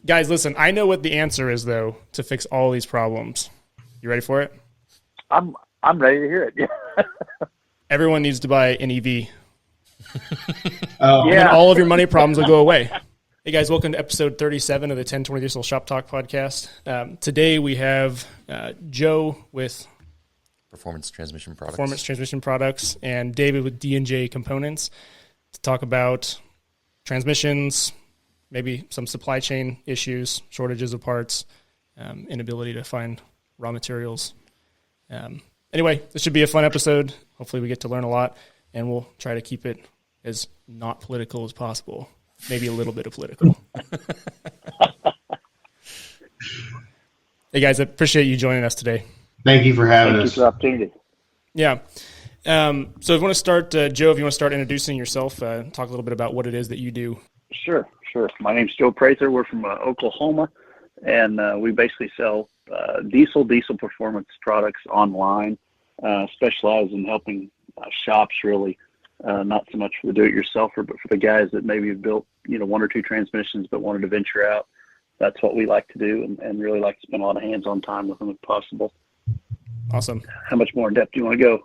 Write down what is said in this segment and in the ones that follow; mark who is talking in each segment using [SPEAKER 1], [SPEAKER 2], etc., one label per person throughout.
[SPEAKER 1] Guys, listen, I know what the answer is, though, to fix all these problems. You ready for it?
[SPEAKER 2] I'm ready to hear it.
[SPEAKER 1] Everyone needs to buy an EV.
[SPEAKER 2] Yeah.
[SPEAKER 1] And all of your money problems will go away. Hey, guys, welcome to episode 37 of the 1020 Diesel Shop Talk podcast. Today we have Joe with
[SPEAKER 3] Performance Transmission Products
[SPEAKER 1] and David with D&J Components to talk about transmissions, maybe some supply chain issues, shortages of parts, inability to find raw materials. Anyway, this should be a fun episode. Hopefully we get to learn a lot, and we'll try to keep it as not political as possible. Maybe a little bit of political. Hey, guys, I appreciate you joining us today.
[SPEAKER 4] Thank you for having us.
[SPEAKER 2] Thank you for the opportunity.
[SPEAKER 1] Yeah. So if you want to start, Joe, if you want to start introducing yourself, talk a little bit about what it is that you do.
[SPEAKER 2] Sure. My name's Joe Prather. We're from Oklahoma, and we basically sell diesel performance products online, specialize in helping shops really, not so much for the do-it-yourselfer, but for the guys that maybe have built, one or two transmissions but wanted to venture out. That's what we like to do, and really like to spend a lot of hands-on time with them if possible.
[SPEAKER 1] Awesome.
[SPEAKER 2] How much more in depth do you want to go?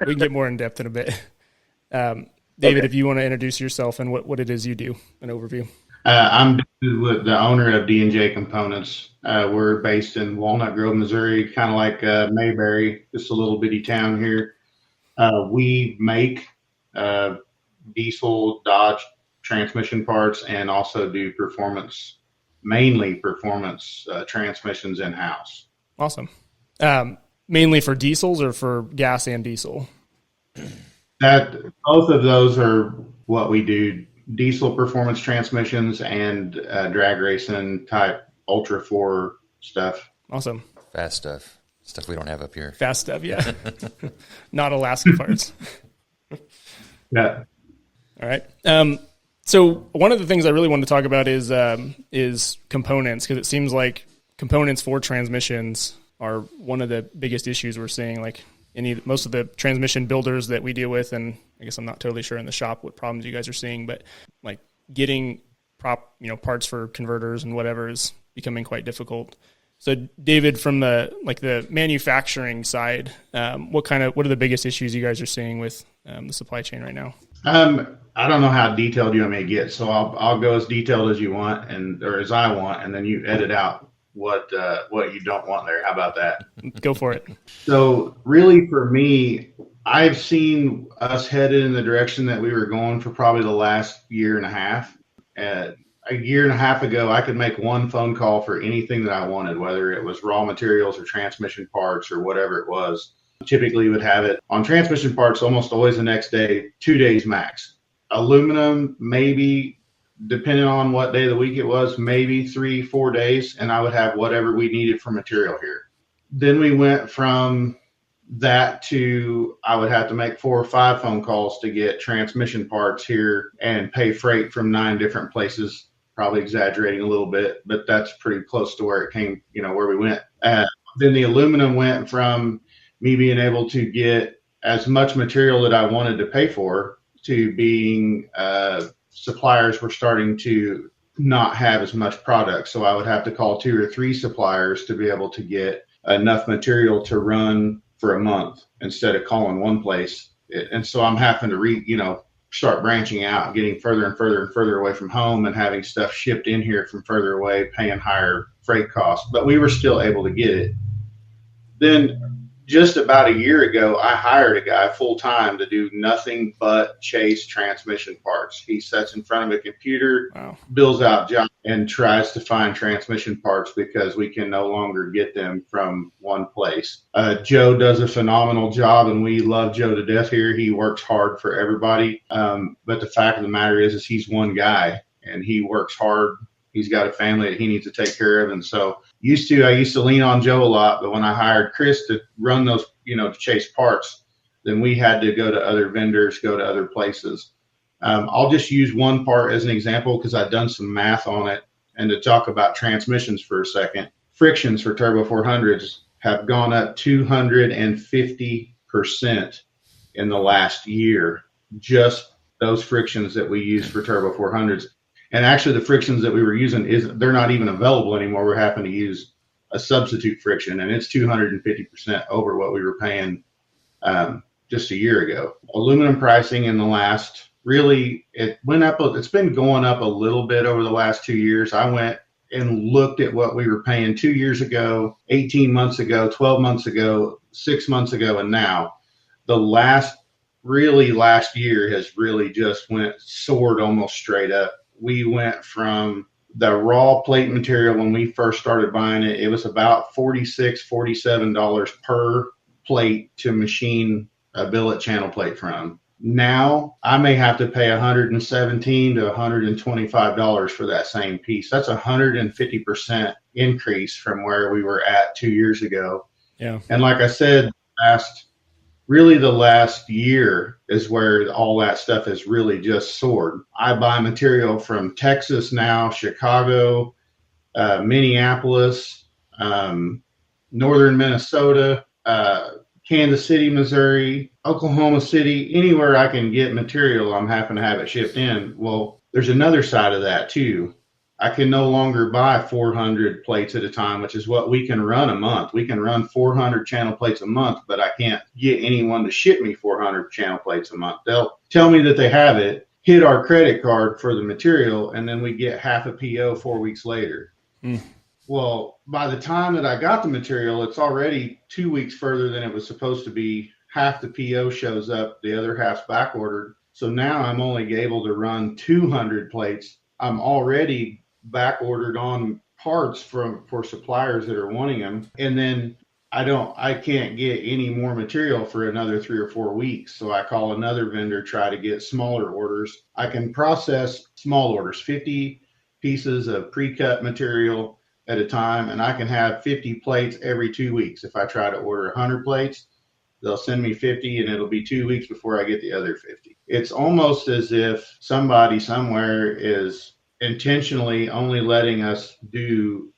[SPEAKER 1] We can get more in depth in a bit. David,
[SPEAKER 2] Okay.
[SPEAKER 1] If you want to introduce yourself and what it is you do, an overview.
[SPEAKER 4] I'm the owner of D&J Components. We're based in Walnut Grove, Missouri, kind of like Mayberry, just a little bitty town here. We make diesel, Dodge transmission parts and also do mainly performance transmissions in-house.
[SPEAKER 1] Awesome. Mainly for diesels or for gas and diesel?
[SPEAKER 4] Both of those are what we do. Diesel performance transmissions and drag racing type Ultra 4 stuff.
[SPEAKER 1] Awesome.
[SPEAKER 3] Fast stuff we don't have up here.
[SPEAKER 1] Fast stuff, yeah. Not Alaska parts.
[SPEAKER 4] Yeah.
[SPEAKER 1] All right. So one of the things I really wanted to talk about is components, because it seems like components for transmissions are one of the biggest issues we're seeing. Like most of the transmission builders that we deal with, and I guess I'm not totally sure in the shop what problems you guys are seeing, but like getting parts for converters and whatever is becoming quite difficult. So David, from the manufacturing side, what are the biggest issues you guys are seeing with the supply chain right now?
[SPEAKER 4] I don't know how detailed you want me to get, so I'll go as detailed as you want or as I want, and then you edit out what you don't want there. How about that?
[SPEAKER 1] Go for it.
[SPEAKER 4] So really for me, I've seen us headed in the direction that we were going for probably the last year and a half. A year and a half ago, I could make one phone call for anything that I wanted, whether it was raw materials or transmission parts or whatever it was. Typically would have it on transmission parts almost always the next day, 2 days max. Aluminum, maybe, depending on what day of the week it was, maybe 3-4 days, and I would have whatever we needed for material here. Then we went from that to I would have to make 4 or 5 phone calls to get transmission parts here and pay freight from 9 different places, probably exaggerating a little bit, but that's pretty close to where it came, where we went. Then the aluminum went from me being able to get as much material that I wanted to pay for to being suppliers were starting to not have as much product. So I would have to call 2 or 3 suppliers to be able to get enough material to run for a month instead of calling one place. And so I'm having to start branching out, getting further and further and further away from home and having stuff shipped in here from further away, paying higher freight costs, but we were still able to get it. Then just about a year ago, I hired a guy full time to do nothing but chase transmission parts. He sits in front of a computer,
[SPEAKER 1] Wow.
[SPEAKER 4] Bills out jobs, and tries to find transmission parts because we can no longer get them from one place. Joe does a phenomenal job, and we love Joe to death here. He works hard for everybody. But the fact of the matter is he's one guy, and he works hard. He's got a family that he needs to take care of. And so I used to lean on Joe a lot, but when I hired Chris to run those, to chase parts, then we had to go to other vendors, go to other places. I'll just use one part as an example because I've done some math on it. And to talk about transmissions for a second, frictions for Turbo 400s have gone up 250% in the last year, just those frictions that we use for Turbo 400s. And actually the frictions that we were using they're not even available anymore. We're having to use a substitute friction, and it's 250% over what we were paying just a year ago. Aluminum pricing in the last, really, it went up. It's been going up a little bit over the last 2 years. I went and looked at what we were paying 2 years ago, 18 months ago, 12 months ago, 6 months ago, and now. The last year has really just soared almost straight up. We went from the raw plate material when we first started buying it, it was about $46, $47 per plate to machine a billet channel plate from. Now I may have to pay $117 to $125 for that same piece. That's 150% increase from where we were at 2 years ago.
[SPEAKER 1] Yeah.
[SPEAKER 4] And like I said, the last year is where all that stuff has really just soared. I buy material from Texas now, Chicago, Minneapolis, northern Minnesota, Kansas City, Missouri, Oklahoma City, anywhere I can get material, I'm having to have it shipped in. Well, there's another side of that too. I can no longer buy 400 plates at a time, which is what we can run a month. We can run 400 channel plates a month, but I can't get anyone to ship me 400 channel plates a month. They'll tell me that they have it, hit our credit card for the material, and then we get half a PO 4 weeks later. Well, by the time that I got the material, it's already 2 weeks further than it was supposed to be. Half the PO shows up, the other half's back ordered. So now I'm only able to run 200 plates. I'm already back ordered on parts for suppliers that are wanting them, and then I can't get any more material for another 3 or 4 weeks. So I call another vendor, try to get smaller orders. I can process small orders, 50 pieces of pre-cut material at a time, and I can have 50 plates every 2 weeks. If I try to order 100 plates, they'll send me 50, and it'll be 2 weeks before I get the other 50. It's almost as if somebody somewhere is intentionally only letting us do,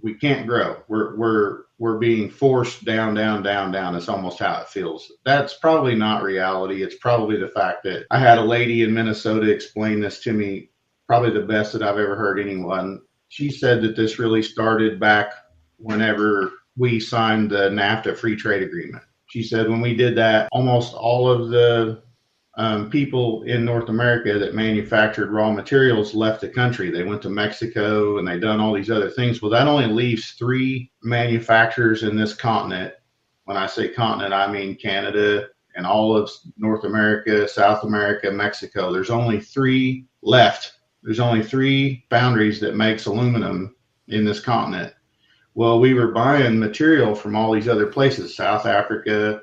[SPEAKER 4] we can't grow. We're being forced down. It's almost how it feels. That's probably not reality. It's probably the fact that I had a lady in Minnesota explain this to me, probably the best that I've ever heard anyone. She said that this really started back whenever we signed the NAFTA free trade agreement. She said when we did that, almost all of the people in North America that manufactured raw materials left the country. They went to Mexico and they done all these other things. Well, that only leaves 3 manufacturers in this continent. When I say continent, I mean Canada and all of North America, South America, Mexico. There's only 3 left. There's only 3 foundries that makes aluminum in this continent. Well, we were buying material from all these other places, South Africa,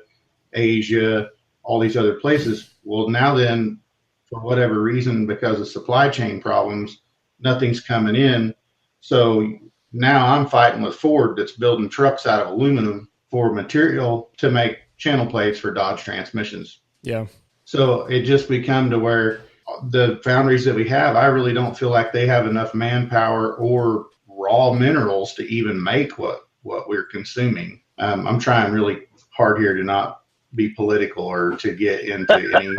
[SPEAKER 4] Asia, all these other places. Well, now then, for whatever reason, because of supply chain problems, nothing's coming in. So now I'm fighting with Ford that's building trucks out of aluminum for material to make channel plates for Dodge transmissions.
[SPEAKER 1] Yeah.
[SPEAKER 4] So it just become to where the foundries that we have, I really don't feel like they have enough manpower or raw minerals to even make what we're consuming. I'm trying really hard here to not be political or to get into any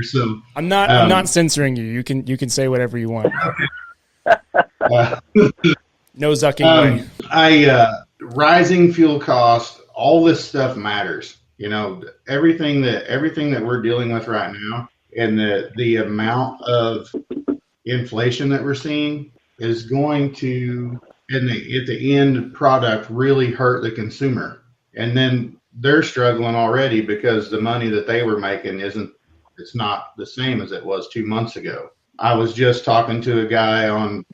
[SPEAKER 4] so
[SPEAKER 1] I'm not censoring you. You can say whatever you want. No zucking way.
[SPEAKER 4] Rising fuel costs, all this stuff matters. You know, everything that we're dealing with right now, and the amount of inflation that we're seeing is going to, at the end product, really hurt the consumer. And then they're struggling already because the money that they were making it's not the same as it was 2 months ago. I was just talking to a guy on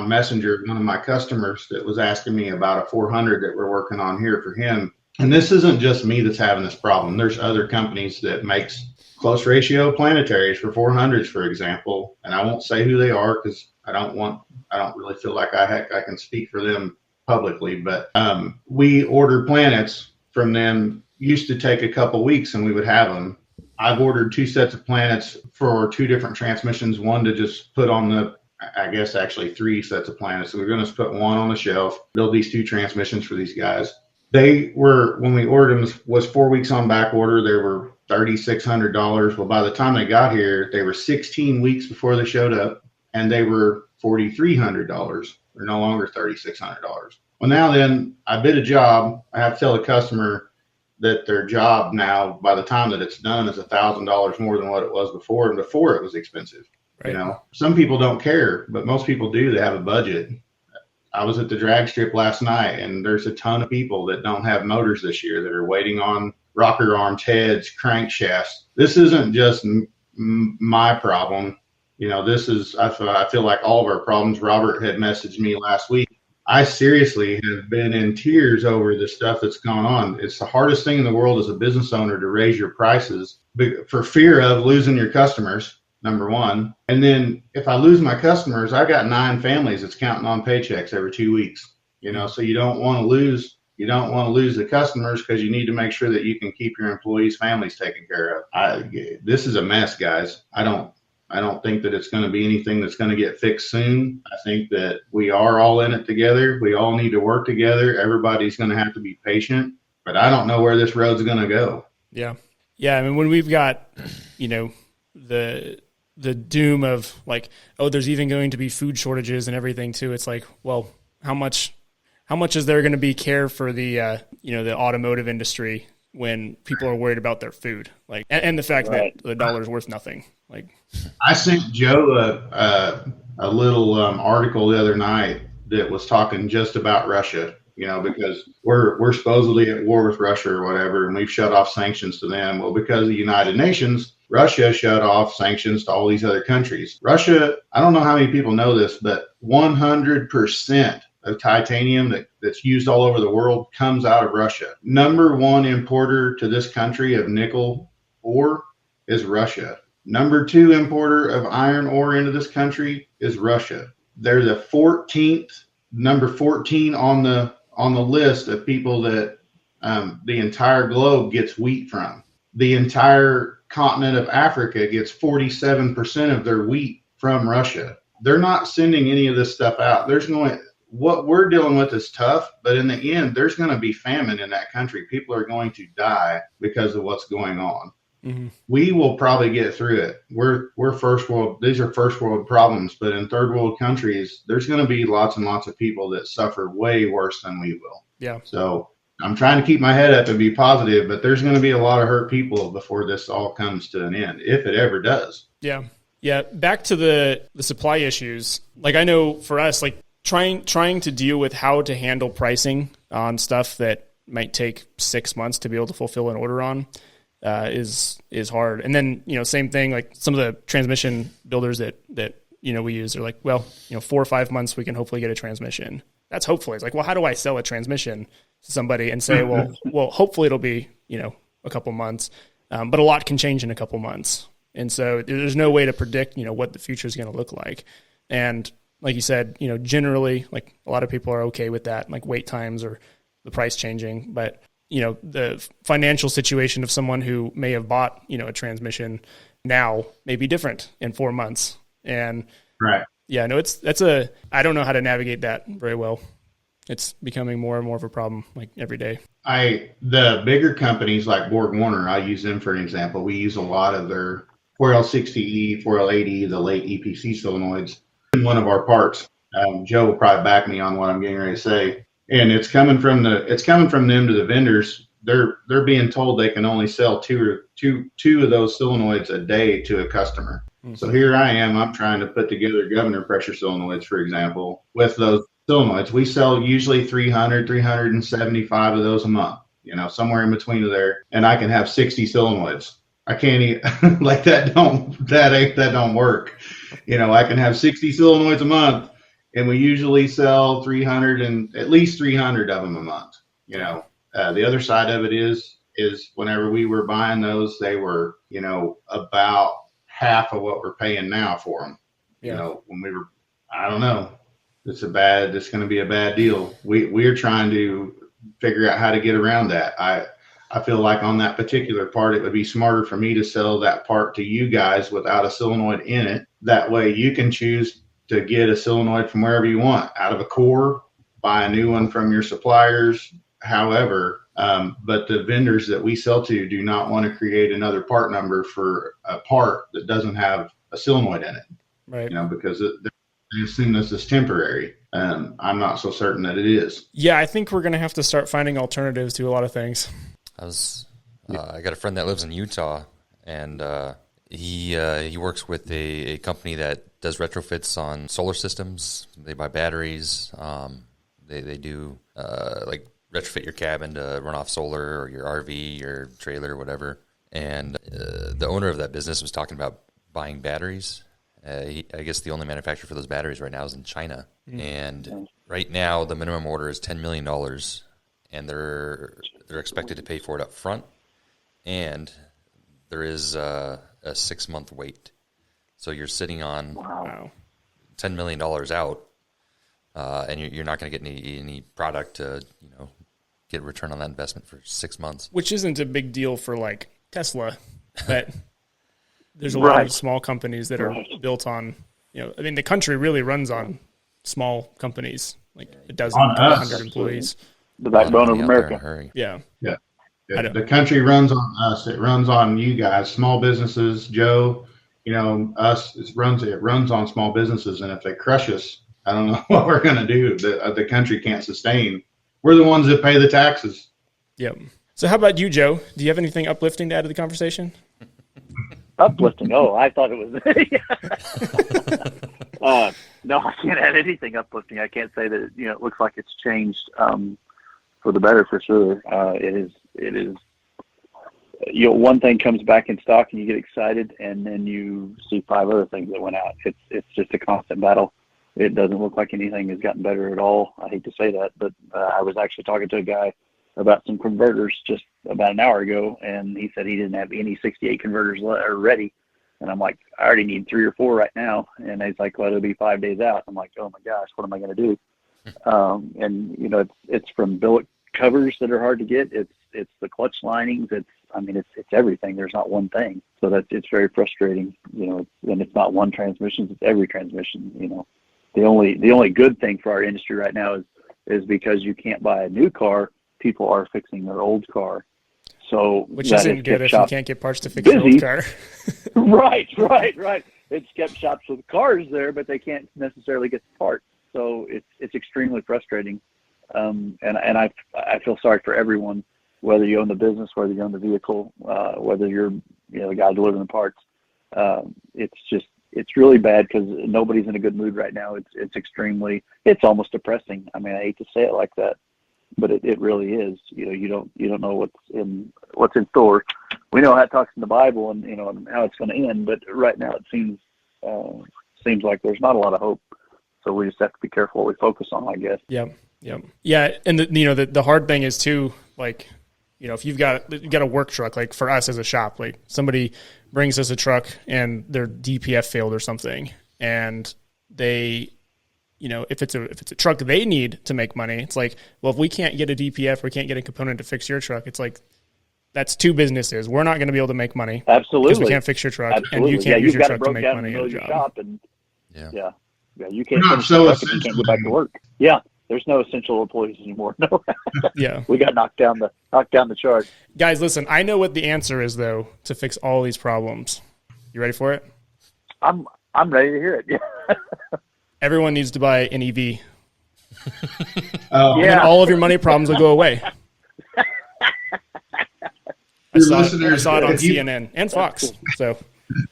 [SPEAKER 4] Messenger, one of my customers, that was asking me about a 400 that we're working on here for him. And this isn't just me that's having this problem. There's other companies that makes close ratio planetaries for 400s, for example. And I won't say who they are because I don't really feel like I can speak for them publicly. But we order planets from them. Used to take a couple weeks and we would have them. I've ordered 2 sets of planets for 2 different transmissions, one to just put on actually 3 sets of planets. So we're going to put one on the shelf, build these 2 transmissions for these guys. They were, when we ordered them, was 4 weeks on back order. They were $3,600. Well, by the time they got here, they were 16 weeks before they showed up, and they were $4,300. They're no longer $3,600. Well, now then, I bid a job. I have to tell the customer that their job now, by the time that it's done, is $1,000 more than what it was before, and before it was expensive. Right. You know, some people don't care, but most people do. They have a budget. I was at the drag strip last night, and there's a ton of people that don't have motors this year that are waiting on rocker arms, heads, crankshafts. This isn't just my problem. You know, this is, I feel like all of our problems. Robert had messaged me last week. I seriously have been in tears over the stuff that's gone on. It's the hardest thing in the world as a business owner to raise your prices for fear of losing your customers. Number one. And then if I lose my customers, I got 9 families that's counting on paychecks every 2 weeks. You know, so you don't want to lose the customers, because you need to make sure that you can keep your employees' families taken care of. This is a mess, guys. I don't think that it's going to be anything that's going to get fixed soon. I think that we are all in it together. We all need to work together. Everybody's going to have to be patient, but I don't know where this road's going to go.
[SPEAKER 1] Yeah. Yeah. I mean, when we've got, you know, the doom of like, oh, there's even going to be food shortages and everything too. It's like, well, how much is there going to be care for the, the automotive industry when people are worried about their food? Like, and the fact that the dollar's worth nothing. Like,
[SPEAKER 4] I sent Joe a little article the other night that was talking just about Russia, you know, because we're supposedly at war with Russia or whatever, and we've shut off sanctions to them. Well, because of the United Nations, Russia shut off sanctions to all these other countries. Russia, I don't know how many people know this, but 100% of titanium that's used all over the world comes out of Russia. Number one importer to this country of nickel ore is Russia. Number 2 importer of iron ore into this country is Russia. They're the number 14 on the list of people that the entire globe gets wheat from. The entire continent of Africa gets 47% of their wheat from Russia. They're not sending any of this stuff out. What we're dealing with is tough, but in the end, there's going to be famine in that country. People are going to die because of what's going on. Mm-hmm. We will probably get through it. We're first world. These are first world problems, but in third world countries, there's going to be lots and lots of people that suffer way worse than we will.
[SPEAKER 1] Yeah.
[SPEAKER 4] So I'm trying to keep my head up and be positive, but there's going to be a lot of hurt people before this all comes to an end, if it ever does.
[SPEAKER 1] Yeah. Yeah. Back to the supply issues. Like, I know for us, like trying to deal with how to handle pricing on stuff that might take 6 months to be able to fulfill an order on is hard. And then, you know, same thing, like some of the transmission builders that we use are like, well, 4 or 5 months, we can hopefully get a transmission. That's hopefully. It's like, well, how do I sell a transmission to somebody and say, well, hopefully it'll be, a couple months, but a lot can change in a couple months. And so there's no way to predict, what the future is going to look like. And like you said, generally, like a lot of people are okay with that, like wait times or the price changing. But, the financial situation of someone who may have bought, a transmission now may be different in 4 months. And
[SPEAKER 4] right.
[SPEAKER 1] Yeah, no, I don't know how to navigate that very well. It's becoming more and more of a problem, like every day.
[SPEAKER 4] The bigger companies like Borg Warner, I use them for an example. We use a lot of their 4L60E, 4L80, the late EPC solenoids in one of our parts. Joe will probably back me on what I'm getting ready to say. And it's coming from them to the vendors. They're being told they can only sell two of those solenoids a day to a customer. Mm-hmm. So here I am. I'm trying to put together governor pressure solenoids, for example, with those solenoids. We sell usually 375 of those a month, somewhere in between there. And I can have 60 solenoids. I can't like that don't work. I can have 60 solenoids a month, and we usually sell 300 and at least 300 of them a month. The other side of it is whenever we were buying those, they were, about half of what we're paying now for them.
[SPEAKER 1] Yeah.
[SPEAKER 4] When we were, I don't know, it's going to be a bad deal. We're trying to figure out how to get around that. I feel like on that particular part, it would be smarter for me to sell that part to you guys without a solenoid in it. That way you can choose to get a solenoid from wherever you want, out of a core, buy a new one from your suppliers, However, but the vendors that we sell to do not want to create another part number for a part that doesn't have a solenoid in it.
[SPEAKER 1] Right.
[SPEAKER 4] Because they assume this is temporary. I'm not so certain that it is.
[SPEAKER 1] Yeah, I think we're going to have to start finding alternatives to a lot of things.
[SPEAKER 3] I got a friend that lives in Utah, and he works with a company that does retrofits on solar systems. They buy batteries. They do like retrofit your cabin to run off solar, or your RV, your trailer, whatever. And the owner of that business was talking about buying batteries. I guess the only manufacturer for those batteries right now is in China. And right now the minimum order is $10 million, and they're expected to pay for it up front. And there is a 6-month wait. So you're sitting on $10 million out, and you're not going to get any product to get a return on that investment for 6 months.
[SPEAKER 1] Which isn't a big deal for like Tesla, but there's a lot of small companies that are built on, the country really runs on small companies, like a dozen, 100 employees.
[SPEAKER 2] The backbone of America.
[SPEAKER 1] Yeah.
[SPEAKER 4] The country runs on us. It runs on you guys, small businesses. Joe, us. It runs on small businesses, and if they crush us, I don't know what we're going to do. The country can't sustain. We're the ones that pay the taxes.
[SPEAKER 1] Yep. So how about you, Joe? Do you have anything uplifting to add to the conversation?
[SPEAKER 2] Uplifting? Oh, I thought it was. No, I can't add anything uplifting. I can't say that it looks like it's changed for the better for sure. It is. One thing comes back in stock and you get excited, and then you see 5 other things that went out. It's just a constant battle. It doesn't look like anything has gotten better at all. I hate to say that, but I was actually talking to a guy about some converters just about an hour ago, and he said he didn't have any 68 converters ready. And I'm like, I already need 3 or 4 right now. And he's like, well, it'll be 5 days out. I'm like, oh my gosh, what am I going to do? And it's from billet covers that are hard to get. It's the clutch linings. It's everything. There's not one thing. So it's very frustrating, and it's not one transmission, it's every transmission. The only good thing for our industry right now is because you can't buy a new car, people are fixing their old car. So
[SPEAKER 1] which isn't good if you can't get parts to fix your old car.
[SPEAKER 2] Right. It's kept shops with cars there, but they can't necessarily get the parts. So it's extremely frustrating. And I feel sorry for everyone, whether you own the business, whether you own the vehicle, whether you're the guy delivering the parts. It's really bad because nobody's in a good mood right now. It's almost depressing. I hate to say it like that, but it really is. You don't know what's in store. We know how it talks in the Bible and and how it's going to end, but right now it seems like there's not a lot of hope. So we just have to be careful what we focus on, I guess.
[SPEAKER 1] Yeah. And the hard thing is too, like, if you've got a work truck, like for us as a shop, like somebody brings us a truck and their DPF failed or something, and they, if it's a truck they need to make money, it's like, well, if we can't get a DPF, we can't get a component to fix your truck, it's like, that's 2 businesses. We're not going to be able to make money.
[SPEAKER 2] Absolutely.
[SPEAKER 1] Because we can't fix your truck, and you can't use your truck to make money at a job.
[SPEAKER 2] Shop and, yeah, you can't finish your truck and you can't go back to work. Yeah. There's no essential employees anymore. No.
[SPEAKER 1] Yeah.
[SPEAKER 2] We got knocked down the chart.
[SPEAKER 1] Guys, listen, I know what the answer is though to fix all these problems. You ready for it?
[SPEAKER 2] I'm ready to hear it. Yeah.
[SPEAKER 1] Everyone needs to buy an EV.
[SPEAKER 2] Yeah.
[SPEAKER 1] And all of your money problems will go away. I saw it on CNN and Fox, so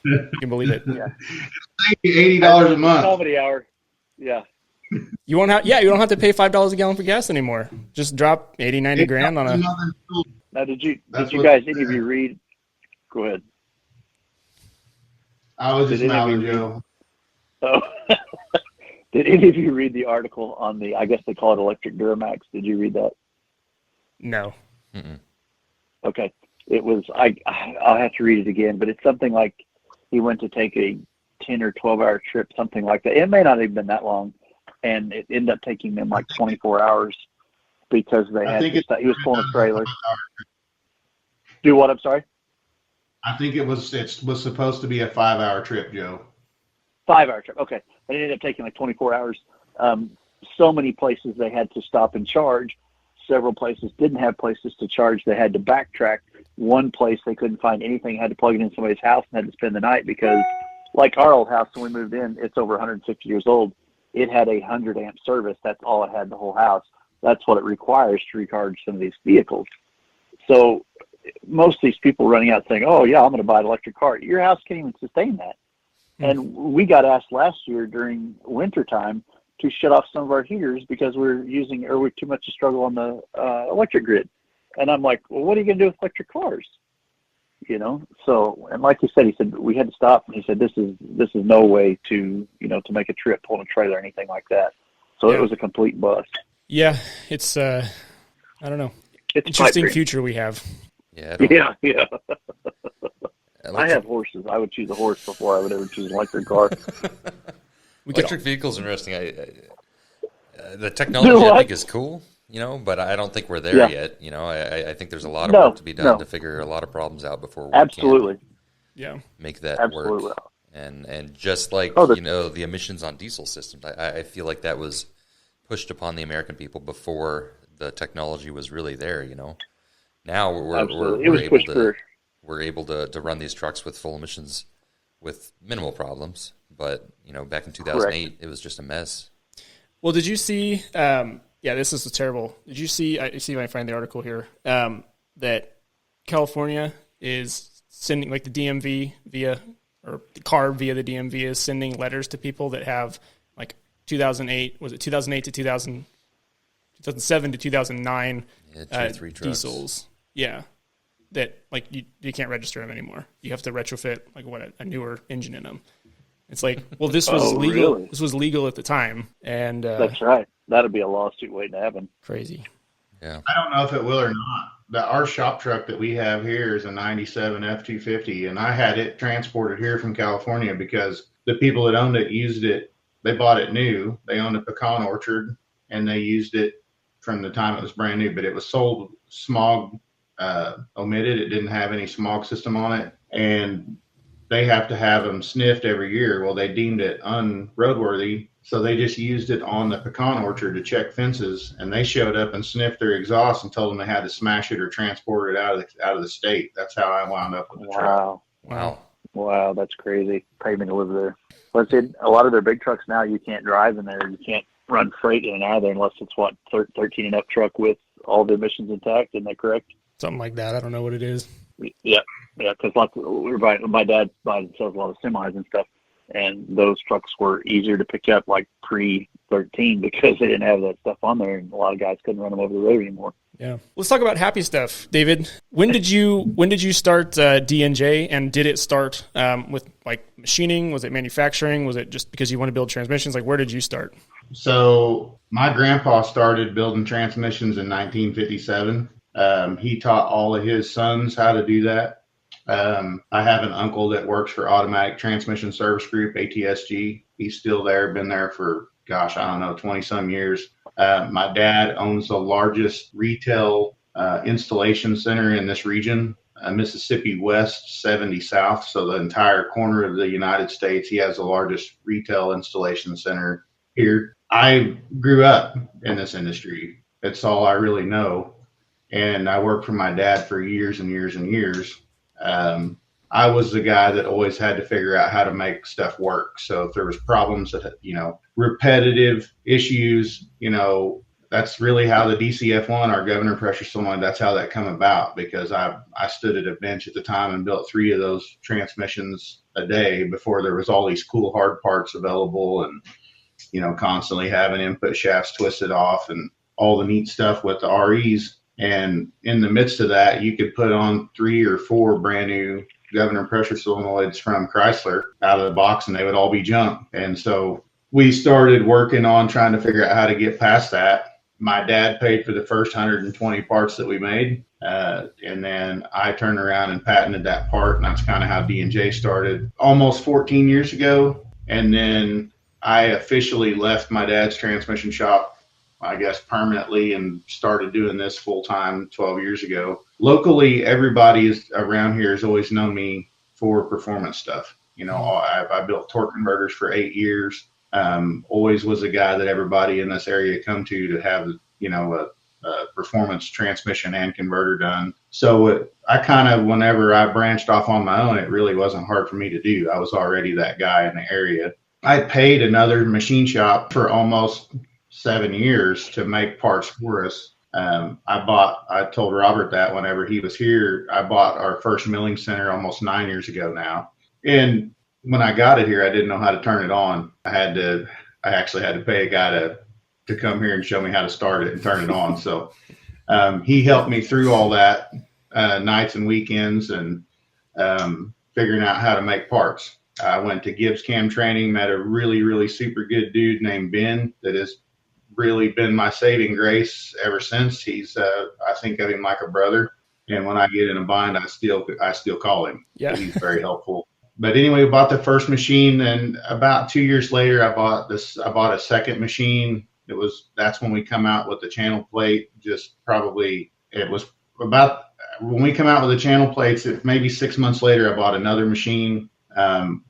[SPEAKER 1] you can believe it.
[SPEAKER 2] Yeah.
[SPEAKER 4] $80 a month.
[SPEAKER 2] Comedy hour. Yeah.
[SPEAKER 1] You don't have to pay $5 a gallon for gas anymore. Just drop 80, 90 grand on a.
[SPEAKER 2] Now, did you guys, any of you read? Go ahead.
[SPEAKER 4] I was just mouthing Joe.
[SPEAKER 2] Oh. Did any of you read the article on the, I guess they call it electric Duramax? Did you read that?
[SPEAKER 1] No.
[SPEAKER 3] Mm-mm.
[SPEAKER 2] Okay. It was, I'll have to read it again, but it's something like he went to take a 10 or 12-hour trip, something like that. It may not have been that long. And it ended up taking them like 24 hours because they had to he was pulling a trailer. Do what? I'm sorry?
[SPEAKER 4] I think it was supposed to be a 5-hour trip, Joe.
[SPEAKER 2] 5-hour trip. Okay. But it ended up taking like 24 hours. So many places they had to stop and charge. several places didn't have places to charge. They had to backtrack. One place they couldn't find anything, had to plug it in somebody's house and had to spend the night because, like our old house when we moved in, it's over 150 years old. It had a 100-amp service. That's all it had, the whole house. That's what it requires to recharge some of these vehicles. So most of these people running out saying, oh, yeah, I'm going to buy an electric car. Your house can't even sustain that. And we got asked last year during wintertime to shut off some of our heaters because we're too much to struggle on the electric grid. And I'm like, well, what are you going to do with electric cars? You know, so, and like he said, we had to stop. And he said, this is no way to, to make a trip, pull a trailer or anything like that. So It was a complete bust.
[SPEAKER 1] Yeah. It's, I don't know.
[SPEAKER 2] It's
[SPEAKER 1] interesting future we have.
[SPEAKER 2] Yeah. I have horses. I would choose a horse before I would ever choose an electric car.
[SPEAKER 3] Electric vehicles are interesting. The technology I think is cool, but I don't think we're there yet. I think there's a lot of work to be done to figure a lot of problems out before we can make that work. And just like, the emissions on diesel systems, I feel like that was pushed upon the American people before the technology was really there, Now we're able to run these trucks with full emissions with minimal problems. But, back in 2008, It was just a mess.
[SPEAKER 1] Well, did you see, this is terrible. Did you see, I see if I find the article here, that California is sending, like the DMV the CARB via the DMV is sending letters to people that have like 2008 to 2007 to 2009 diesels. Yeah. That like you can't register them anymore. You have to retrofit like a newer engine in them. It's like, well, this was legal. Really? This was legal at the time, and
[SPEAKER 2] that's right. That'd be a lawsuit waiting to happen.
[SPEAKER 1] Crazy.
[SPEAKER 3] Yeah.
[SPEAKER 4] I don't know if it will or not. Our shop truck that we have here is a 97 F-250, and I had it transported here from California because the people that owned it used it. They bought it new. They owned a pecan orchard, and they used it from the time it was brand new. But it was sold smog omitted. It didn't have any smog system on it, and they have to have them sniffed every year. Well, they deemed it unroadworthy, so they just used it on the pecan orchard to check fences, and they showed up and sniffed their exhaust and told them they had to smash it or transport it out of the state. That's how I wound up with the truck.
[SPEAKER 2] Wow, that's crazy. Pay me to live there. But a lot of their big trucks now, you can't drive in there. You can't run freight in and out of there unless it's 13 and up truck with all the emissions intact. Isn't that correct?
[SPEAKER 1] Something like that. I don't know what it is.
[SPEAKER 2] Yeah, because like my dad buys and sells a lot of semis and stuff, and those trucks were easier to pick up like pre-13 because they didn't have that stuff on there, and a lot of guys couldn't run them over the road anymore.
[SPEAKER 1] Yeah, let's talk about happy stuff, David. When did you start D&J, and did it start with like machining? Was it manufacturing? Was it just because you want to build transmissions? Like, where did you start?
[SPEAKER 4] So my grandpa started building transmissions in 1957. He taught all of his sons how to do that. I have an uncle that works for Automatic Transmission Service Group, ATSG. He's still there, been there for, 20 some years. My dad owns the largest retail installation center in this region, Mississippi West, 70 South. So the entire corner of the United States, he has the largest retail installation center here. I grew up in this industry. It's all I really know. And I worked for my dad for years and years and years. I was the guy that always had to figure out how to make stuff work. So if there was problems that, repetitive issues, that's really how the DCF1, our governor pressure solenoid, that's how that come about, because I stood at a bench at the time and built 3 of those transmissions a day before there was all these cool hard parts available and, constantly having input shafts twisted off and all the neat stuff with the REs. And in the midst of that, you could put on 3 or 4 brand new governor pressure solenoids from Chrysler out of the box, and they would all be junk. And so we started working on trying to figure out how to get past that. My dad paid for the first 120 parts that we made. And then I turned around and patented that part. And that's kind of how D&J started almost 14 years ago. And then I officially left my dad's transmission shop, I guess, permanently, and started doing this full time 12 years ago. Locally, everybody around here has always known me for performance stuff. I built torque converters for 8 years. Always was a guy that everybody in this area come to have, a performance transmission and converter done. So I kind of, whenever I branched off on my own, it really wasn't hard for me to do. I was already that guy in the area. I paid another machine shop for almost 7 years to make parts for us. I told Robert that whenever he was here, I bought our first milling center almost 9 years ago now. And when I got it here, I didn't know how to turn it on. I actually had to pay a guy to come here and show me how to start it and turn it on. So he helped me through all that, nights and weekends, and figuring out how to make parts. I went to Gibbs Cam training, met a really, really super good dude named Ben that has really been my saving grace ever since. He's I think of him like a brother. And when I get in a bind, I still call him.
[SPEAKER 1] Yeah.
[SPEAKER 4] He's very helpful. But anyway, we bought the first machine, and about 2 years later, I bought a second machine. That's when we come out with the channel plate. It was about when we come out with the channel plates, maybe 6 months later, I bought another machine.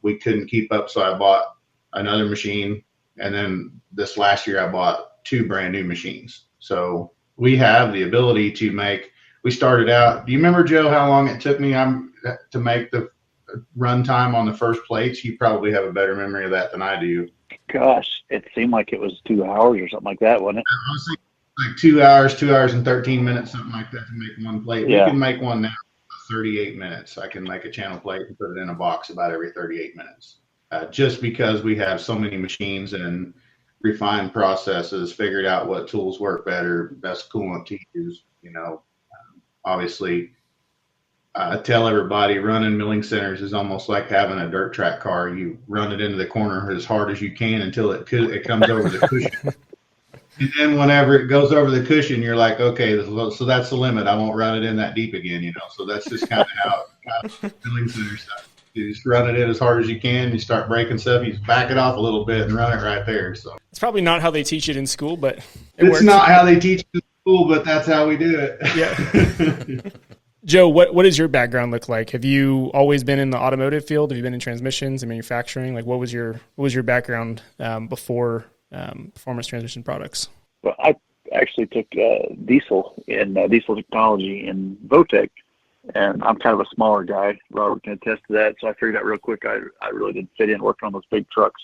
[SPEAKER 4] We couldn't keep up, so I bought another machine. And then this last year, I bought 2 brand new machines. So we have the ability to make. We started out. Do you remember, Joe, how long it took me to make the run time on the first plates? You probably have a better memory of that than I do.
[SPEAKER 2] Gosh, it seemed like it was 2 hours or something like that, wasn't it?
[SPEAKER 4] I was thinking like 2 hours, 2 hours and 13 minutes, something like that, to make one plate.
[SPEAKER 2] Yeah.
[SPEAKER 4] We can make one now in 38 minutes. I can make a channel plate and put it in a box about every 38 minutes. Just because we have so many machines and refined processes, figured out what tools work better, best coolant to use. Obviously, I tell everybody running milling centers is almost like having a dirt track car. You run it into the corner as hard as you can until it comes over the cushion. And then whenever it goes over the cushion, you're like, okay, so that's the limit. I won't run it in that deep again, So that's just kind of how milling center stuff. You just run it in as hard as you can. You start breaking stuff. You back it off a little bit and run it right there. So
[SPEAKER 1] it's probably not how they teach it in school, but
[SPEAKER 4] it's
[SPEAKER 1] works.
[SPEAKER 4] not how they teach it in school, but that's how we do it.
[SPEAKER 1] Yeah. Joe, what does your background look like? Have you always been in the automotive field? Have you been in transmissions and manufacturing? Like, what was your background before performance transmission products?
[SPEAKER 2] Well, I actually took diesel technology in Votech, and I'm kind of a smaller guy. Robert can attest to that. So I figured out real quick I really didn't fit in working on those big trucks.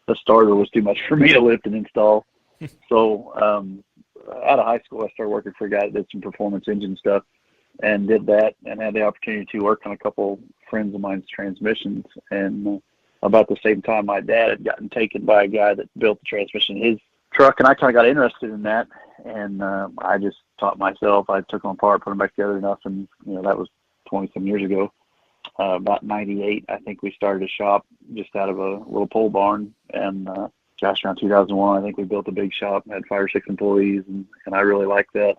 [SPEAKER 2] The starter was too much for me to lift and install. So out of high school, I started working for a guy that did some performance engine stuff, and did that, and had the opportunity to work on a couple friends of mine's transmissions. And about the same time, my dad had gotten taken by a guy that built the transmission in his truck, and I kind of got interested in that. And I just taught myself. I took them apart, put them back together enough, and that was 20-some years ago. About 98, I think we started a shop just out of a little pole barn, and around 2001, I think we built a big shop, had 5 or 6 employees, and I really liked that.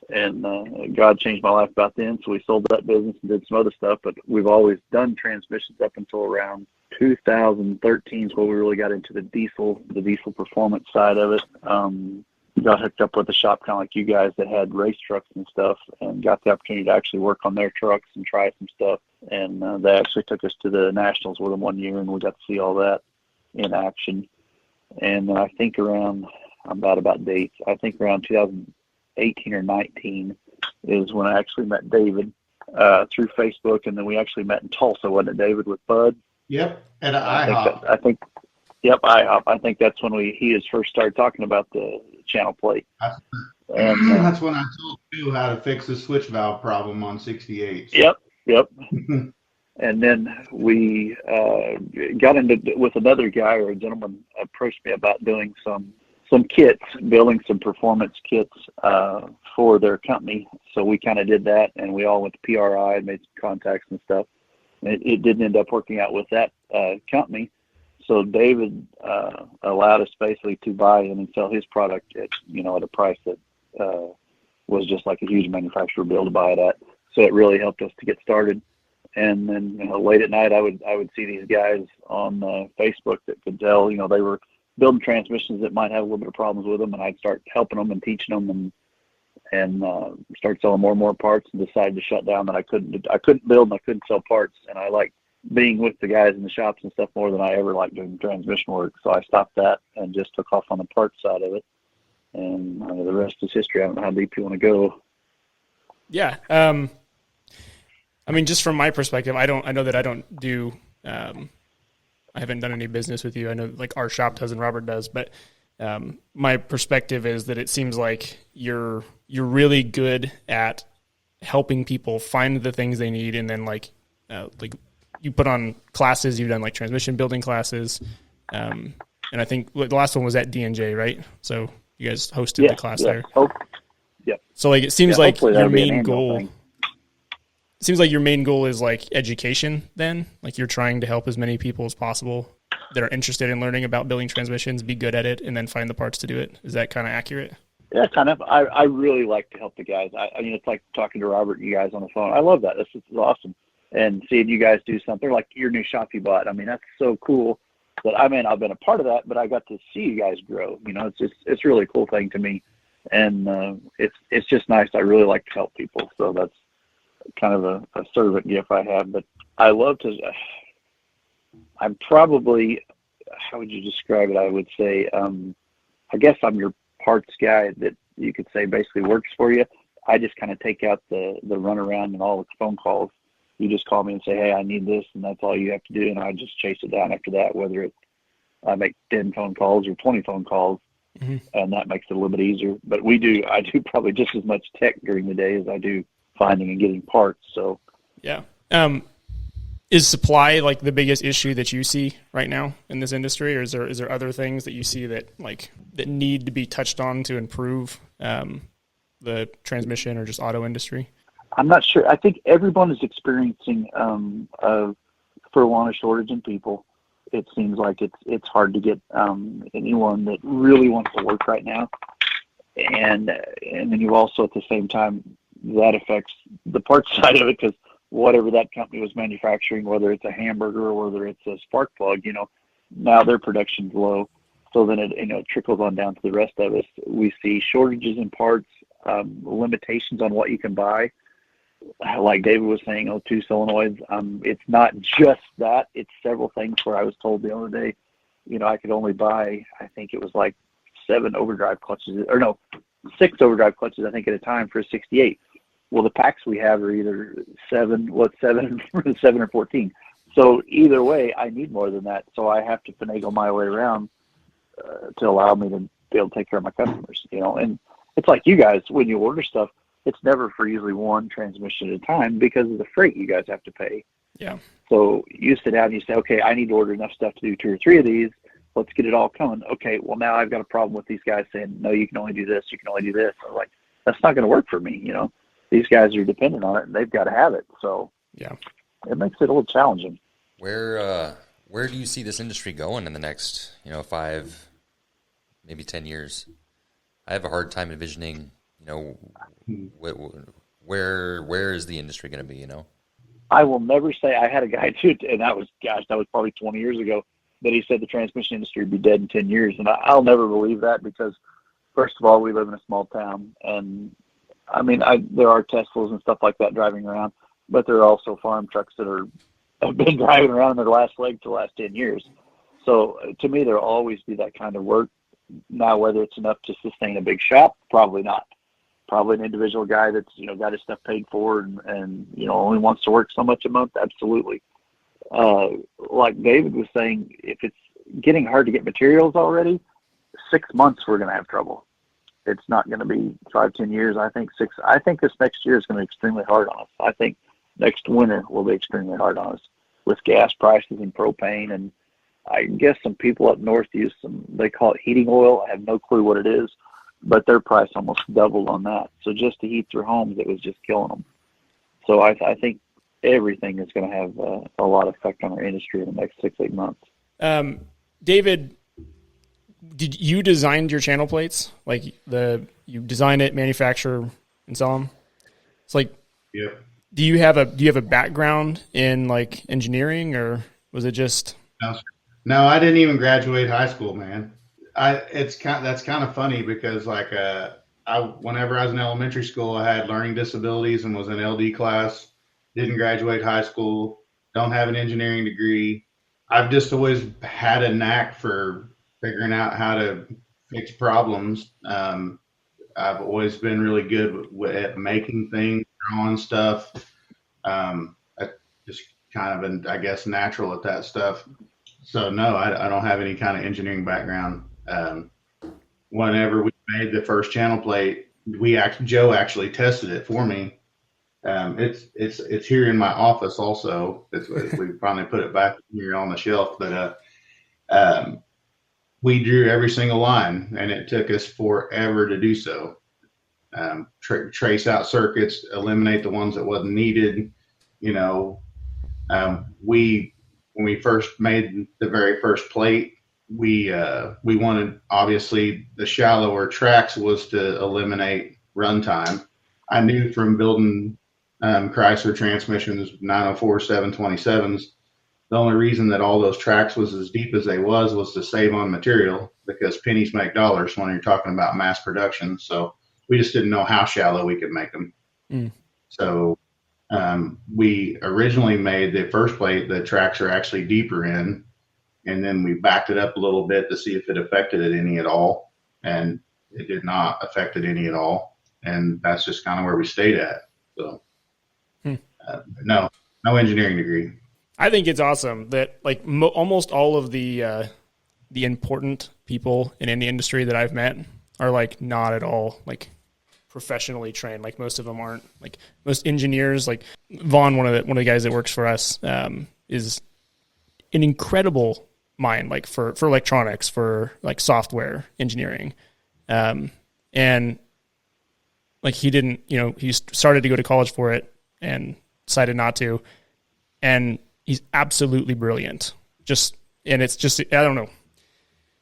[SPEAKER 2] And God changed my life about then, so we sold that business and did some other stuff. But we've always done transmissions up until around 2013 is where we really got into the diesel performance side of it. Got hooked up with a shop kind of like you guys that had race trucks and stuff, and got the opportunity to actually work on their trucks and try some stuff. And they actually took us to the Nationals with them one year, and we got to see all that in action. And I think around dates, I think around 2018 or 19 is when I actually met David through Facebook, and then we actually met in Tulsa, wasn't it, David, with Bud?
[SPEAKER 4] Yep, at IHOP.
[SPEAKER 2] IHOP. I think that's when he first started talking about the channel plate.
[SPEAKER 4] That's when I told you how to fix the switch valve problem on 68.
[SPEAKER 2] Yep. And then we got into with another guy, or a gentleman approached me about doing some kits, building some performance kits for their company. So we kind of did that, and we all went to PRI and made some contacts and stuff. It didn't end up working out with that company. So David allowed us basically to buy in and sell his product at a price that was just like a huge manufacturer bill to buy it at. So it really helped us to get started. And then late at night, I would see these guys on Facebook that could tell they were building transmissions that might have a little bit of problems with them, and I'd start helping them and teaching them, and start selling more and more parts, and decided to shut down. That I couldn't build and I couldn't sell parts, and I liked being with the guys in the shops and stuff more than I ever liked doing transmission work. So I stopped that and just took off on the parts side of it. And the rest is history. I don't know how deep you want to go.
[SPEAKER 1] Yeah. I mean, just from my perspective, I know that I don't do, I haven't done any business with you. I know like our shop does and Robert does, but my perspective is that it seems like you're really good at helping people find the things they need, and then like you put on classes. You've done like transmission building classes, and I think the last one was at D&J, right? So you guys hosted the class there.
[SPEAKER 2] Oh, yeah.
[SPEAKER 1] So like it seems like your main goal.
[SPEAKER 2] Thing.
[SPEAKER 1] It seems like your main goal is like education. Then, like you're trying to help as many people as possible that are interested in learning about building transmissions, be good at it, and then find the parts to do it. Is that kind of accurate?
[SPEAKER 2] Yeah, kind of. I really like to help the guys. I mean, it's like talking to Robert and you guys on the phone. I love that. This is awesome. And seeing you guys do something like your new shop you bought. I mean, that's so cool. But I mean, I've been a part of that, but I got to see you guys grow. You know, it's really a cool thing to me, and it's just nice. I really like to help people, so that's kind of a servant gift I have. But I love to. I'm probably, how would you describe it? I would say, I guess I'm your parts guy that you could say basically works for you. I just kind of take out the runaround and all the phone calls. You just call me and say, hey, I need this, and that's all you have to do, and I just chase it down after that, whether I make 10 phone calls or 20 phone calls, and that makes it a little bit easier. But I do probably just as much tech during the day as I do finding and getting parts. So
[SPEAKER 1] yeah. Is supply like the biggest issue that you see right now in this industry, or is there other things that you see that need to be touched on to improve the transmission or just auto industry?
[SPEAKER 2] I'm not sure. I think everyone is experiencing for a shortage in people. It seems like it's hard to get anyone that really wants to work right now, and then you also at the same time that affects the parts side of it, because whatever that company was manufacturing, whether it's a hamburger or whether it's a spark plug, now their production's low. So then it trickles on down to the rest of us. We see shortages in parts, limitations on what you can buy. Like David was saying, 2 solenoids. It's not just that. It's several things where I was told the other day, I could only buy, I think it was like 6 overdrive clutches, I think at a time for a 68. Well, the packs we have are either 7 or 14. So either way, I need more than that. So I have to finagle my way around to allow me to be able to take care of my customers, And it's like you guys, when you order stuff, it's never for usually one transmission at a time because of the freight you guys have to pay.
[SPEAKER 1] Yeah. So
[SPEAKER 2] you sit down and you say, okay, I need to order enough stuff to do 2 or 3 of these. Let's get it all coming. Okay, well, now I've got a problem with these guys saying, no, you can only do this. You can only do this. I'm like, that's not going to work for me, These guys are dependent on it, and they've got to have it. So
[SPEAKER 1] yeah,
[SPEAKER 2] it makes it a little challenging.
[SPEAKER 3] Where do you see this industry going in the next, 5, maybe 10 years? I have a hard time envisioning, where is the industry going to be?
[SPEAKER 2] I will never say. I had a guy too, and that was probably 20 years ago, that he said the transmission industry would be dead in 10 years, and I'll never believe that because, first of all, we live in a small town, and I mean, there are Teslas and stuff like that driving around, but there are also farm trucks that have been driving around in their last leg for the last 10 years. So to me, there'll always be that kind of work. Now, whether it's enough to sustain a big shop, probably not. Probably an individual guy that's, got his stuff paid for and only wants to work so much a month. Absolutely. Like David was saying, if it's getting hard to get materials already, 6 months we're going to have trouble. It's not going to be 5-10 years. I think this next year is going to be extremely hard on us. I think next winter will be extremely hard on us with gas prices and propane. And I guess some people up north use they call it heating oil. I have no clue what it is, but their price almost doubled on that. So just to heat their homes, it was just killing them. So I think everything is going to have a lot of effect on our industry in the next 6-8 months.
[SPEAKER 1] David, did you design your channel plates? Like you design it, manufacture, and sell them? It's like,
[SPEAKER 4] yeah.
[SPEAKER 1] Do you have a background in like engineering, or was it just?
[SPEAKER 4] No, I didn't even graduate high school, man. That's kind of funny because whenever I was in elementary school, I had learning disabilities and was in LD class. Didn't graduate high school. Don't have an engineering degree. I've just always had a knack for figuring out how to fix problems. I've always been really good at making things, drawing stuff. I just kind of, I guess, natural at that stuff. So no, I don't have any kind of engineering background. Whenever we made the first channel plate, Joe actually tested it for me. It's here in my office also. We finally put it back here on the shelf, but we drew every single line, and it took us forever to do so. Trace out circuits, eliminate the ones that wasn't needed. You know, when we first made the very first plate, we wanted, obviously, the shallower tracks was to eliminate runtime. I knew from building Chrysler transmissions, 904 727s, the only reason that all those tracks was as deep as they was to save on material, because pennies make dollars when you're talking about mass production. So we just didn't know how shallow we could make them. So we originally made the first plate, the tracks are actually deeper in, and then we backed it up a little bit to see if it affected it any at all, and it did not affect it any at all, and that's just kind of where we stayed at. So no engineering degree.
[SPEAKER 1] I think it's awesome that like almost all of the important people in any industry that I've met are like not at all like professionally trained. Like most of them aren't. Like most engineers, like Vaughn, one of the guys that works for us, is an incredible mind, like for electronics, for like software engineering, and like he didn't, he started to go to college for it and decided not to, and he's absolutely brilliant. It's just I don't know.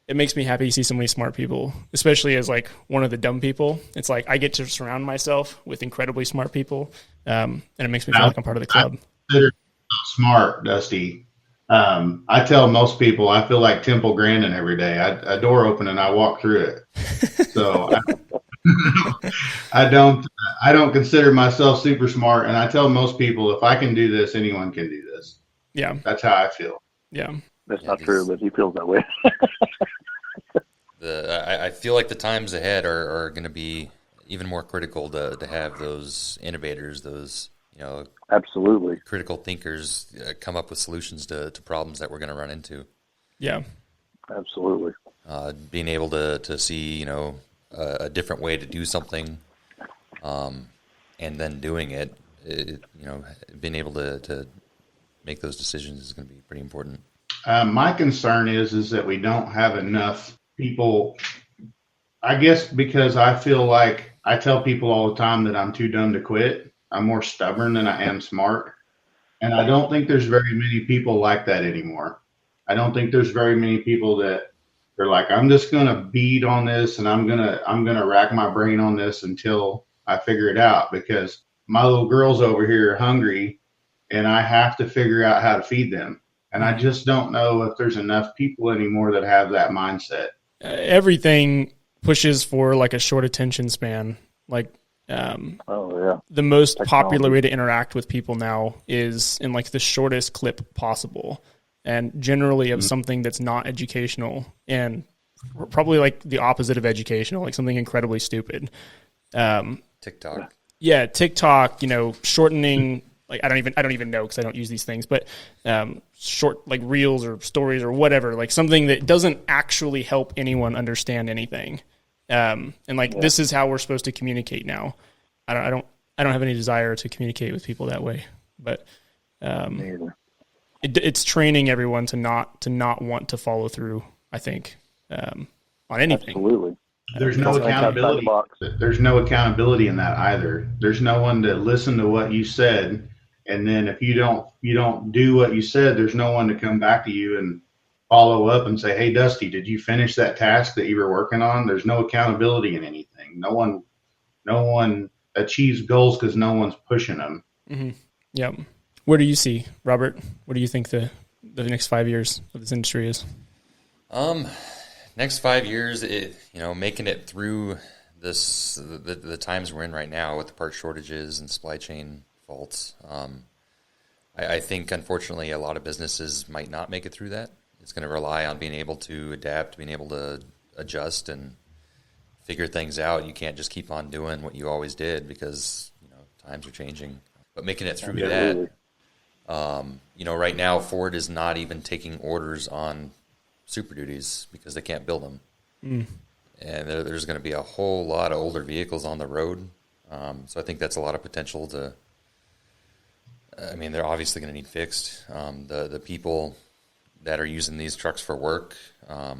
[SPEAKER 1] It makes me happy to see so many smart people, especially as like one of the dumb people. It's like I get to surround myself with incredibly smart people, and it makes me feel like I'm part of the club.
[SPEAKER 4] I consider smart, Dusty. I tell most people I feel like Temple Grandin every day. A door open and I walk through it. So I don't consider myself super smart, and I tell most people if I can do this, anyone can do this.
[SPEAKER 1] Yeah,
[SPEAKER 4] that's how I feel.
[SPEAKER 1] Yeah,
[SPEAKER 2] that's not true, but he feels that way.
[SPEAKER 3] I feel like the times ahead are going to be even more critical to have those innovators, those
[SPEAKER 2] absolutely
[SPEAKER 3] critical thinkers come up with solutions to problems that we're going to run into.
[SPEAKER 1] Yeah,
[SPEAKER 2] absolutely.
[SPEAKER 3] Being able to see a different way to do something, and then doing it, being able to make those decisions is going to be pretty important.
[SPEAKER 4] My concern is that we don't have enough people, I guess, because I feel like I tell people all the time that I'm too dumb to quit. I'm more stubborn than I am smart. And I don't think there's very many people like that anymore. I don't think there's very many people that they're like, I'm just going to beat on this and I'm going to rack my brain on this until I figure it out, because my little girl's over here hungry and I have to figure out how to feed them. And I just don't know if there's enough people anymore that have that mindset.
[SPEAKER 1] Everything pushes for like a short attention span. Like, the most popular way to interact with people now is in like the shortest clip possible, and generally of something that's not educational, and probably like the opposite of educational, like something incredibly stupid.
[SPEAKER 3] TikTok.
[SPEAKER 1] Yeah, TikTok. Shortening. Like I don't even know because I don't use these things, but short like reels or stories or whatever, like something that doesn't actually help anyone understand anything. This is how we're supposed to communicate now. I don't have any desire to communicate with people that way, but it's training everyone to not want to follow through. I think on anything.
[SPEAKER 2] Absolutely.
[SPEAKER 4] There's no accountability. There's no accountability in that either. There's no one to listen to what you said, and then if you don't do what you said, there's no one to come back to you and follow up and say, "Hey, Dusty, did you finish that task that you were working on?" There's no accountability in anything. No one achieves goals because no one's pushing them.
[SPEAKER 1] Mm-hmm. Yeah. Where do you see, Robert? What do you think the next 5 years of this industry is?
[SPEAKER 3] Next 5 years, making it through the times we're in right now with the part shortages and supply chain faults. I think, unfortunately, a lot of businesses might not make it through that. It's going to rely on being able to adapt, being able to adjust, and figure things out. You can't just keep on doing what you always did because, times are changing. But making it through that, right now Ford is not even taking orders on Super Duties because they can't build them. And there's going to be a whole lot of older vehicles on the road. So I think that's a lot of potential to, they're obviously going to need fixed. The people that are using these trucks for work, they're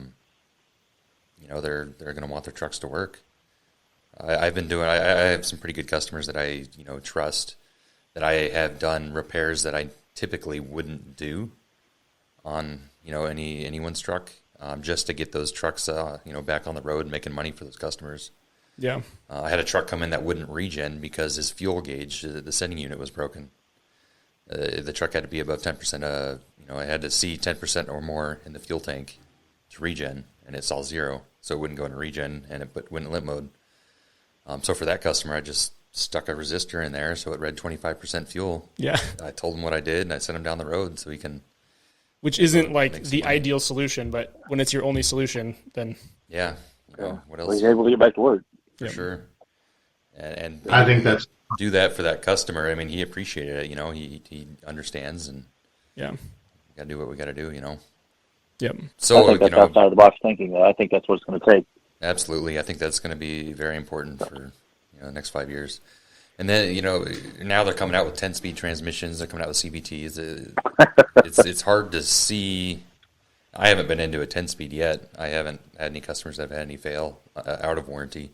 [SPEAKER 3] going to want their trucks to work. I have some pretty good customers that I, trust, that I have done repairs that I typically wouldn't do on, anyone's truck, just to get those trucks, back on the road and making money for those customers.
[SPEAKER 1] Yeah.
[SPEAKER 3] I had a truck come in that wouldn't regen because his fuel gauge, the sending unit was broken. The truck had to be above 10%. I had to see 10% or more in the fuel tank to regen, and it saw 0, so it wouldn't go into regen, and it went in limp mode. So for that customer, I just stuck a resistor in there so it read 25% fuel.
[SPEAKER 1] Yeah.
[SPEAKER 3] I told him what I did, and I sent him down the road so he can.
[SPEAKER 1] Which isn't like the ideal solution, but when it's your only solution, then.
[SPEAKER 3] Yeah. What else?
[SPEAKER 2] Well, he's able to get back to work.
[SPEAKER 3] For sure. And
[SPEAKER 4] I think that's.
[SPEAKER 3] Do that for that customer. He appreciated it. He understands, and we got to do what we got to do.
[SPEAKER 1] Yep.
[SPEAKER 3] So
[SPEAKER 2] I think that's outside of the box thinking. I think that's what it's going to take.
[SPEAKER 3] Absolutely, I think that's going to be very important for the next 5 years. And then now they're coming out with 10-speed transmissions. They're coming out with CVTs. It's hard to see. I haven't been into a 10-speed yet. I haven't had any customers that have had any fail out of warranty.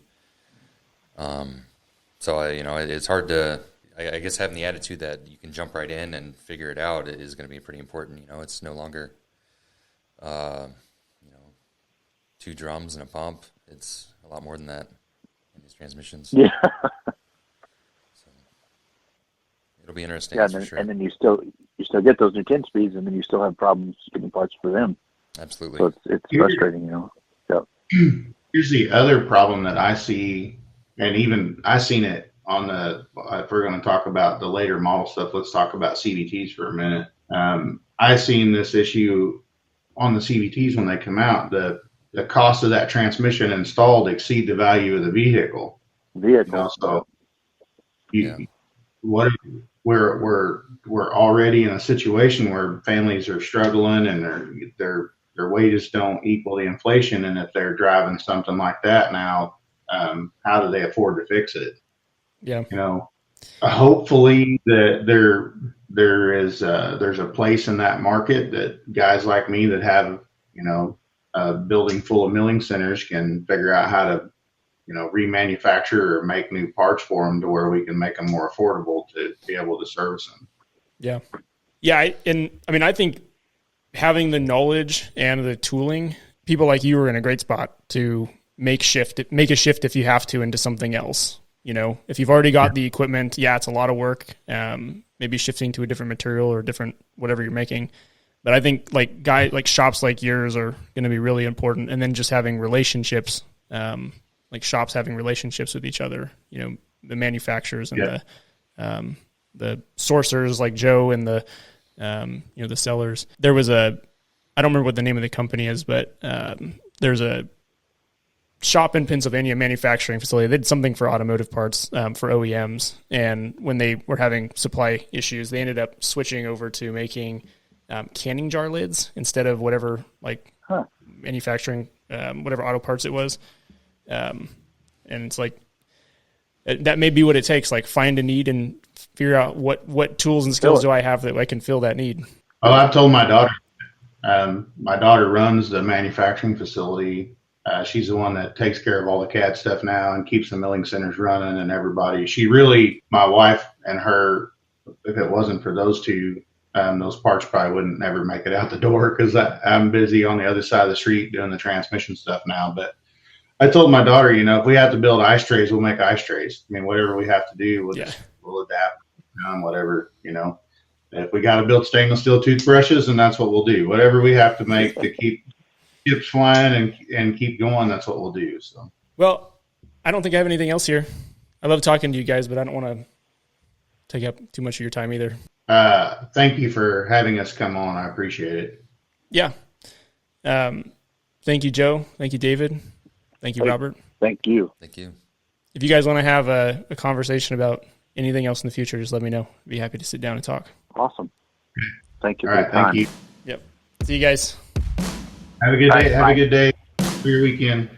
[SPEAKER 3] So it's hard to. I guess having the attitude that you can jump right in and figure it out is going to be pretty important. It's no longer, 2 drums and a pump. It's a lot more than that in these transmissions.
[SPEAKER 2] Yeah.
[SPEAKER 3] So it'll be interesting.
[SPEAKER 2] Yeah,
[SPEAKER 3] for sure.
[SPEAKER 2] And then you still get those new 10 speeds, and then you still have problems getting parts for them.
[SPEAKER 3] Absolutely.
[SPEAKER 2] So it's frustrating, Yeah.
[SPEAKER 4] Here's the other problem that I see, and even I seen it on if we're going to talk about the later model stuff, let's talk about CVTs for a minute. I seen this issue on the CVTs when they come out. The cost of that transmission installed exceed the value of the vehicle. So we're already in a situation where families are struggling and their wages don't equal the inflation, and if they're driving something like that now, how do they afford to fix it?
[SPEAKER 1] Yeah.
[SPEAKER 4] Hopefully that there's a place in that market that guys like me that have a building full of milling centers can figure out how to remanufacture or make new parts for them to where we can make them more affordable to be able to service them.
[SPEAKER 1] Yeah. I think having the knowledge and the tooling, people like you are in a great spot to make a shift if you have to into something else. If you've already got the equipment, it's a lot of work. Maybe shifting to a different material or different whatever you're making. But I think shops like yours are going to be really important. And then just having relationships, like shops having relationships with each other, the manufacturers and the sourcers like Joe and the sellers. There was I don't remember what the name of the company is, but there's a shop in Pennsylvania, manufacturing facility. They did something for automotive parts for OEMs. And when they were having supply issues, they ended up switching over to making canning jar lids instead of whatever manufacturing, whatever auto parts it was. And it's like, that may be what it takes. Like find a need and figure out what tools and skills do I have that I can fill that need.
[SPEAKER 4] Oh, I've told my daughter. My daughter runs the manufacturing facility. She's the one that takes care of all the CAD stuff now and keeps the milling centers running and everybody. My wife and her, if it wasn't for those two, those parts probably wouldn't never make it out the door because I'm busy on the other side of the street doing the transmission stuff now. But I told my daughter, if we have to build ice trays, we'll make ice trays. Whatever we have to do, we'll adapt, whatever, If we got to build stainless steel toothbrushes, then that's what we'll do. Whatever we have to make to keep chips flying and keep going, that's what we'll do. So,
[SPEAKER 1] well, I don't think I have anything else here. I love talking to you guys, but I don't want to take up too much of your time either.
[SPEAKER 4] Thank you for having us come on. I appreciate it.
[SPEAKER 1] Yeah. Thank you, Joe. Thank you, David. Thank you, Robert.
[SPEAKER 2] Thank you.
[SPEAKER 3] Thank you.
[SPEAKER 1] If you guys want to have a conversation about anything else in the future, just let me know. I'd be happy to sit down and talk.
[SPEAKER 2] Awesome. Thank you
[SPEAKER 4] All
[SPEAKER 2] for
[SPEAKER 4] right.
[SPEAKER 2] your time.
[SPEAKER 4] Thank you.
[SPEAKER 1] Yep. See you guys.
[SPEAKER 4] Have a good day.
[SPEAKER 2] All right,
[SPEAKER 4] Have
[SPEAKER 2] bye.
[SPEAKER 4] a good day for your weekend.